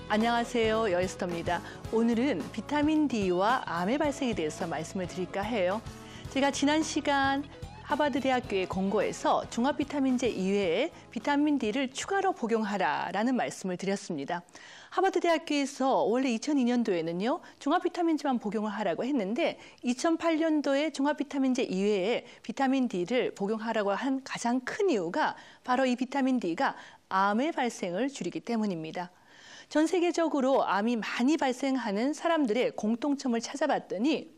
안녕하세요, 여에스터입니다. 오늘은 비타민 D와 암의 발생에 대해서 말씀을 드릴까 해요. 제가 지난 시간 하버드대학교의 권고에서 종합 비타민제 이외에 비타민 D를 추가로 복용하라라는 말씀을 드렸습니다. 하버드대학교에서 원래 2002년도에는요, 종합 비타민제만 복용을 하라고 했는데 2008년도에 종합 비타민제 이외에 비타민 D를 복용하라고 한 가장 큰 이유가 바로 이 비타민 D가 암의 발생을 줄이기 때문입니다. 전 세계적으로 암이 많이 발생하는 사람들의 공통점을 찾아봤더니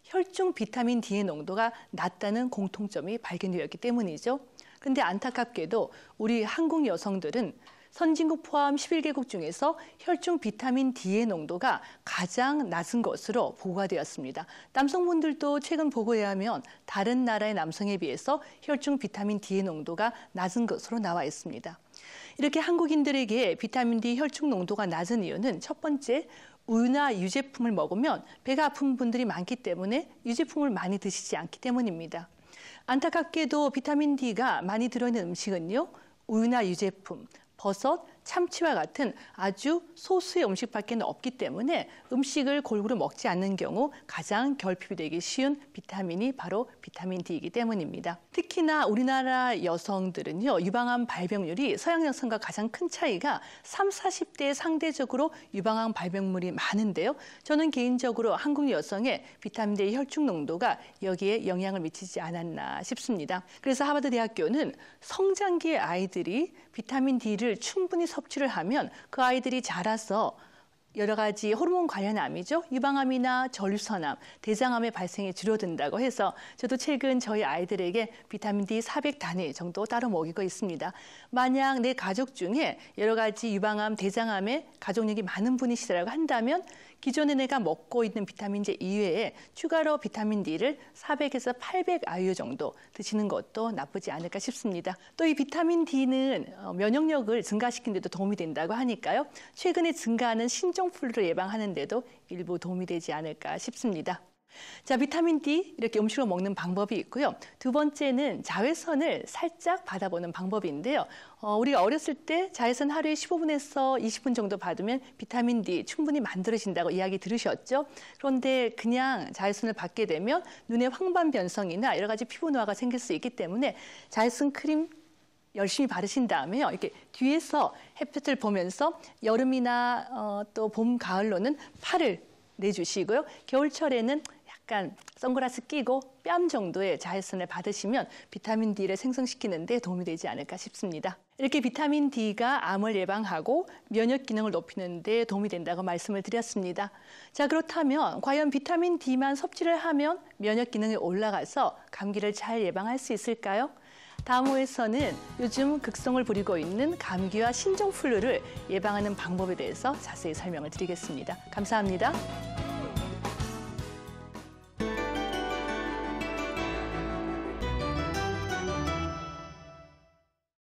혈중 비타민 D의 농도가 낮다는 공통점이 발견되었기 때문이죠. 그런데 안타깝게도 우리 한국 여성들은 선진국 포함 11개국 중에서 혈중 비타민 D의 농도가 가장 낮은 것으로 보고가 되었습니다. 남성분들도 최근 보고에 하면 다른 나라의 남성에 비해서 혈중 비타민 D의 농도가 낮은 것으로 나와 있습니다. 이렇게 한국인들에게 비타민 D 혈중 농도가 낮은 이유는 첫 번째, 우유나 유제품을 먹으면 배가 아픈 분들이 많기 때문에 유제품을 많이 드시지 않기 때문입니다. 안타깝게도 비타민 D가 많이 들어있는 음식은요, 우유나 유제품, 버섯, 참치와 같은 아주 소수의 음식밖에 없기 때문에 음식을 골고루 먹지 않는 경우 가장 결핍이 되기 쉬운 비타민이 바로 비타민 D이기 때문입니다. 특히나 우리나라 여성들은요, 유방암 발병률이 서양 여성과 가장 큰 차이가 30, 40대에 상대적으로 유방암 발병률이 많은데요. 저는 개인적으로 한국 여성의 비타민 D 혈중 농도가 여기에 영향을 미치지 않았나 싶습니다. 그래서 하버드 대학교는 성장기의 아이들이 비타민 D를 충분히 섭취를 하면 그 아이들이 자라서 여러 가지 호르몬 관련 암이죠. 유방암이나 전립선암, 대장암의 발생이 줄어든다고 해서 저도 최근 저희 아이들에게 비타민 D 400단위 정도 따로 먹이고 있습니다. 만약 내 가족 중에 여러 가지 유방암, 대장암에 가족력이 많은 분이시라고 한다면 기존에 내가 먹고 있는 비타민제 이외에 추가로 비타민 D를 400에서 800 IU 정도 드시는 것도 나쁘지 않을까 싶습니다. 또 이 비타민 D는 면역력을 증가시키는 데도 도움이 된다고 하니까요. 최근에 증가하는 신종플루를 예방하는 데도 일부 도움이 되지 않을까 싶습니다. 자, 비타민 D 이렇게 음식으로 먹는 방법이 있고요. 두 번째는 자외선을 살짝 받아보는 방법인데요. 우리가 어렸을 때 자외선 하루에 15분에서 20분 정도 받으면 비타민 D 충분히 만들어진다고 이야기 들으셨죠? 그런데 그냥 자외선을 받게 되면 눈의 황반 변성이나 여러 가지 피부 노화가 생길 수 있기 때문에 자외선 크림 열심히 바르신 다음에요. 이렇게 뒤에서 햇볕을 보면서 여름이나 또 봄, 가을로는 팔을 내주시고요. 겨울철에는 약간 선글라스 끼고 뺨 정도의 자외선을 받으시면 비타민 D를 생성시키는 데 도움이 되지 않을까 싶습니다. 이렇게 비타민 D가 암을 예방하고 면역 기능을 높이는 데 도움이 된다고 말씀을 드렸습니다. 자, 그렇다면 과연 비타민 D만 섭취를 하면 면역 기능이 올라가서 감기를 잘 예방할 수 있을까요? 다음 호에서는 요즘 극성을 부리고 있는 감기와 신종플루를 예방하는 방법에 대해서 자세히 설명을 드리겠습니다. 감사합니다.